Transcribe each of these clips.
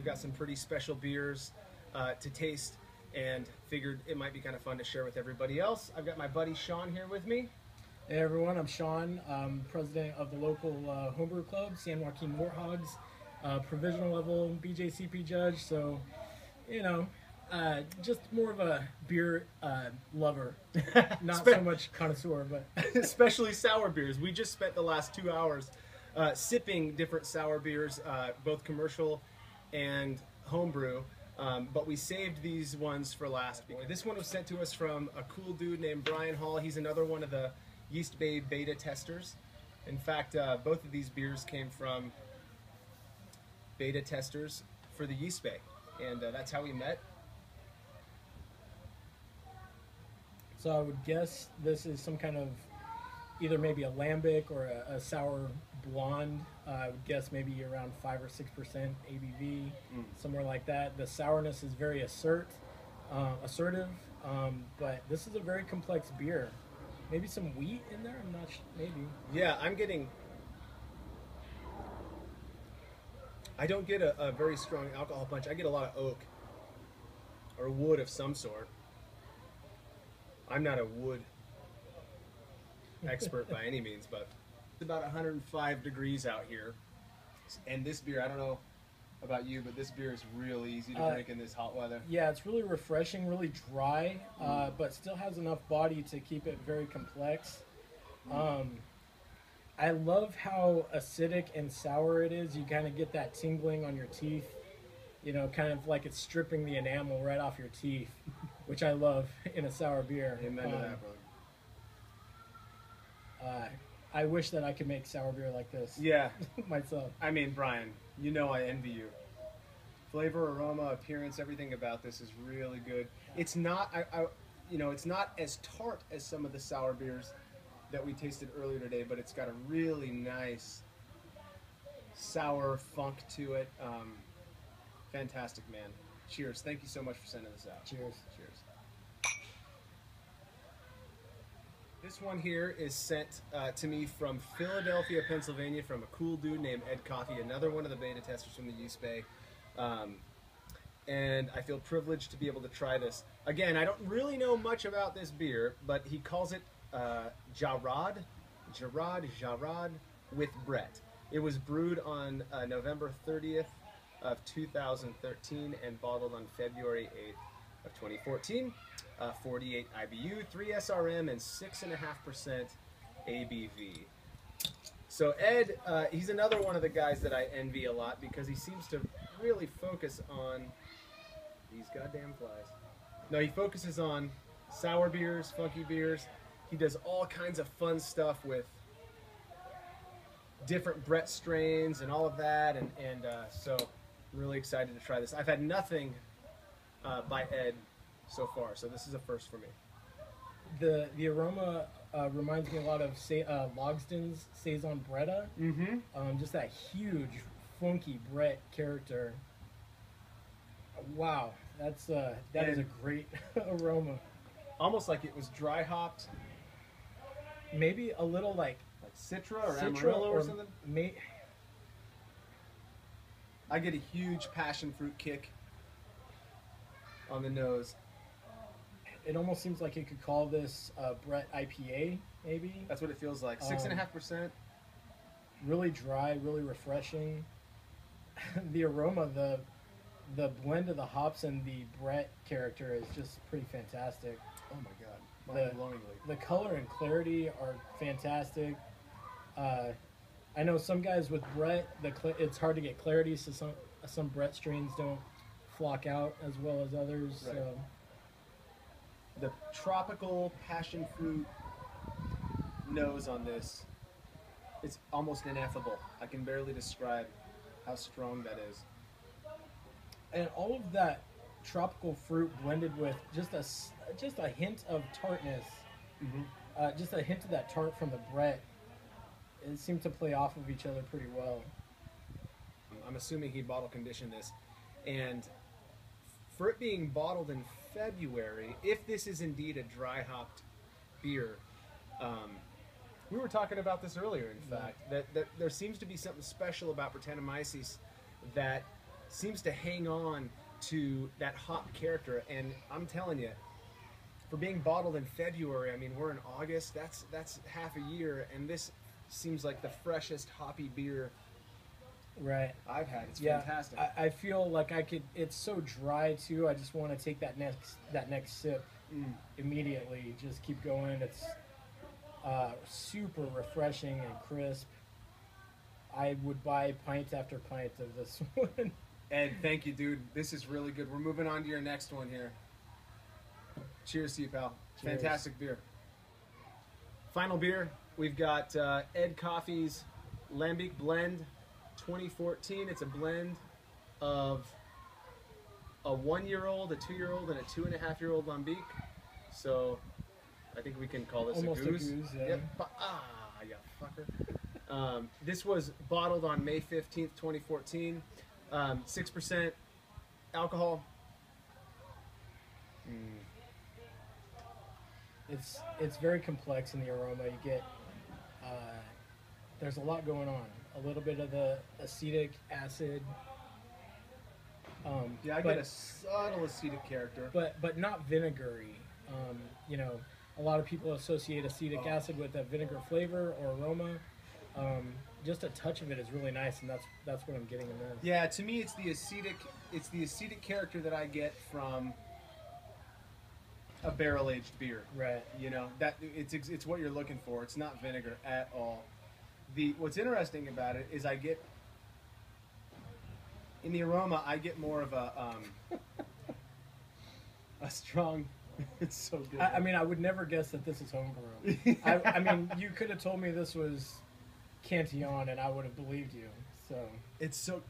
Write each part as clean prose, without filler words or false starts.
got some pretty special beers to taste, and figured it might be kind of fun to share with everybody else. I've got my buddy Sean here with me. Hey everyone, I'm Sean. I'm president of the local Homebrew Club, San Joaquin Warthogs, provisional level BJCP judge. So, you know, just more of a beer lover, not so much connoisseur, but especially sour beers. We just spent the last 2 hours sipping different sour beers, both commercial and homebrew. But we saved these ones for last. This one was sent to us from a cool dude named Brian Hall. He's another one of the Yeast Bay beta testers. In fact, both of these beers came from beta testers for the Yeast Bay, and that's how we met. So I would guess this is some kind of either maybe a lambic or a sour blonde. I would guess maybe around 5 or 6% ABV, somewhere like that. The sourness is very assertive, but this is a very complex beer. Maybe some wheat in there? I'm not sure. Maybe. Yeah, I don't get a very strong alcohol punch. I get a lot of oak or wood of some sort. I'm not a wood expert by any means, but it's about 105 degrees out here. And this beer, I don't know about you, but this beer is really easy to drink in this hot weather. Yeah, it's really refreshing, really dry, but still has enough body to keep it very complex. I love how acidic and sour it is. You kind of get that tingling on your teeth, you know, kind of like it's stripping the enamel right off your teeth, which I love in a sour beer. Amen to that, brother. I wish that I could make sour beer like this. Yeah. Myself. I mean, Brian, you know I envy you. Flavor, aroma, appearance, everything about this is really good. It's not, it's not as tart as some of the sour beers that we tasted earlier today, but it's got a really nice sour funk to it. Fantastic, man. Cheers. Thank you so much for sending this out. Cheers. Cheers. This one here is sent to me from Philadelphia, Pennsylvania, from a cool dude named Ed Coffey, another one of the beta testers from the Yeast Bay. And I feel privileged to be able to try this. Again, I don't really know much about this beer, but he calls it Jarrad with Brett. It was brewed on November 30th of 2013 and bottled on February 8th of 2014. 48 IBU, 3 SRM, and 6.5% ABV. So Ed, he's another one of the guys that I envy a lot because he seems to really focus on these goddamn flies. No, he focuses on sour beers, funky beers. He does all kinds of fun stuff with different Brett strains and all of that, and so I'm really excited to try this. I've had nothing by Ed so far, so this is a first for me. The aroma reminds me a lot of Logsdon's Saison Bretta. Just that huge, funky Brett character. Wow, that is a great aroma. Almost like it was dry hopped. Maybe a little like Citra or Amarillo or something. I get a huge passion fruit kick on the nose. It almost seems like you could call this Brett IPA, maybe. That's what it feels like. 6.5%. Really dry, really refreshing. The aroma, the blend of the hops and the Brett character is just pretty fantastic. Oh my god, mind-blowingly. The color and clarity are fantastic. I know some guys with Brett, it's hard to get clarity, so some Brett strains don't flock out as well as others. Right. So. The tropical passion fruit nose on this, it's almost ineffable. I can barely describe how strong that is. And all of that tropical fruit blended with just a hint of tartness, just a hint of that tart from the Brett, it seemed to play off of each other pretty well. I'm assuming he bottle conditioned this, and for it being bottled in February, if this is indeed a dry hopped beer, we were talking about this earlier, in fact, that there seems to be something special about Brettanomyces that seems to hang on to that hop character. And I'm telling you, for being bottled in February, I mean, we're in August. That's half a year, and this seems like the freshest hoppy beer Right. I've had. It's Yeah, fantastic. I feel like I could. It's so dry too. I just want to take that next sip immediately. Just keep going. It's super refreshing and crisp. I would buy pint after pint of this one. Ed, thank you, dude. This is really good. We're moving on to your next one here. Cheers to you, pal. Cheers. Fantastic beer. Final beer, we've got Ed Coffee's Lambic Blend 2014. It's a blend of a 1-year-old, a 2-year-old, and a 2.5-year-old Lambic. So I think we can call this Almost a goose. yeah. Yep. You fucker. This was bottled on May 15th, 2014. 6% alcohol. It's very complex in the aroma. You get there's a lot going on. A little bit of the acetic acid. Yeah, I get a subtle acetic character. But not vinegary. You know, a lot of people associate acetic acid with a vinegar flavor or aroma. Just a touch of it is really nice, and that's what I'm getting in this. Yeah, to me, it's the acetic character that I get from a barrel-aged beer. Right. You know, that it's what you're looking for. It's not vinegar at all. What's interesting about it is I get in the aroma, I get more of a strong. It's so good. I mean, I would never guess that this is homebrew. I mean, you could have told me this was Cantillon, and I would have believed you. So it's so.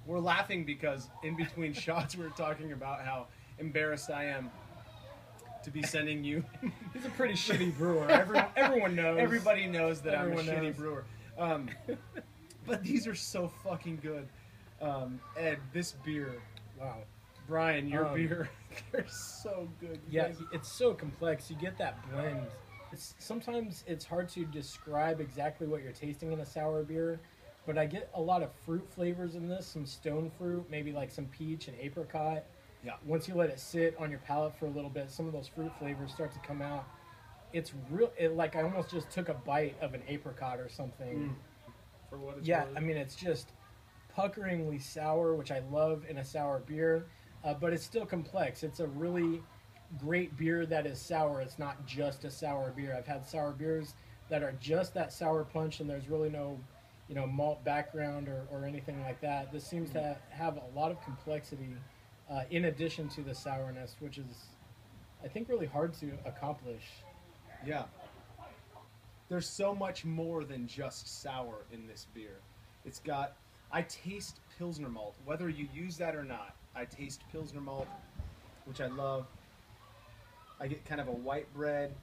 We're laughing because in between shots, we were talking about how embarrassed I am to be sending you. He's a pretty shitty brewer. Everyone knows. Everybody knows that Everyone I'm a shitty knows. brewer. But these are so fucking good. Ed, this beer. Wow. Brian, your beer. They're so good. Yeah, it's so complex. You get that blend. Sometimes it's hard to describe exactly what you're tasting in a sour beer, but I get a lot of fruit flavors in this. Some stone fruit, maybe like some peach and apricot. Yeah. Once you let it sit on your palate for a little bit, some of those fruit flavors start to come out. It's real. Like I almost just took a bite of an apricot or something. For what it's Yeah, worth. I mean, it's just puckeringly sour, which I love in a sour beer, but it's still complex. It's a really great beer that is sour. It's not just a sour beer. I've had sour beers that are just that sour punch, and there's really no, malt background or anything like that. This seems to have a lot of complexity in addition to the sourness, which is, I think, really hard to accomplish. Yeah. There's so much more than just sour in this beer. It's got, I taste Pilsner malt, whether you use that or not. I taste Pilsner malt, which I love. I get kind of a white bread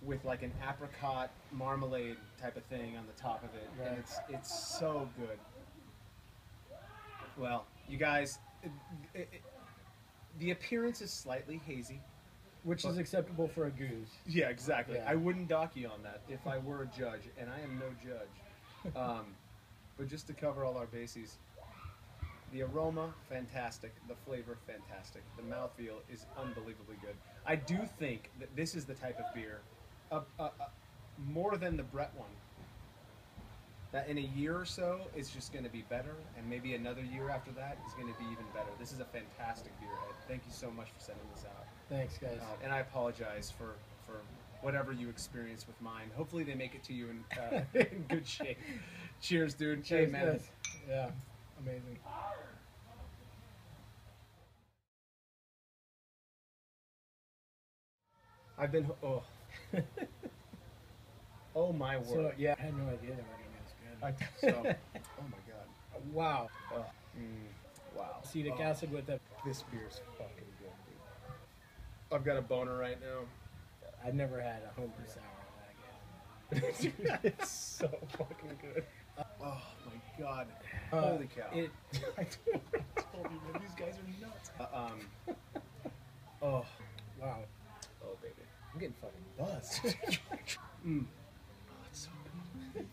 with like an apricot marmalade type of thing on the top of it. Right. And it's so good. Well, you guys, the appearance is slightly hazy. Which is acceptable for a goose. Yeah, exactly. Yeah. I wouldn't dock you on that if I were a judge, and I am no judge. But just to cover all our bases, the aroma, fantastic. The flavor, fantastic. The mouthfeel is unbelievably good. I do think that this is the type of beer, more than the Brett one, that in a year or so is just going to be better, and maybe another year after that is going to be even better. This is a fantastic beer, Ed. Thank you so much for sending this out. Thanks, guys. And I apologize for whatever you experience with mine. Hopefully they make it to you in, in good shape. Cheers, dude. Cheers, Hey, man. guys. Yeah, amazing. I've been... Oh. Oh, my word. So, yeah, I had no idea they were going to be this good. Oh, my God. Wow. Oh, wow. Acetic acid with a... This beer's fucking good, dude. I've got a boner right now. I've never had a homebrew sour that good. It's so fucking good. Oh, my God. Holy cow. I told you, man, these guys are nuts. Oh. Wow. Oh, baby. I'm getting fucking buzzed. Oh, it's so good.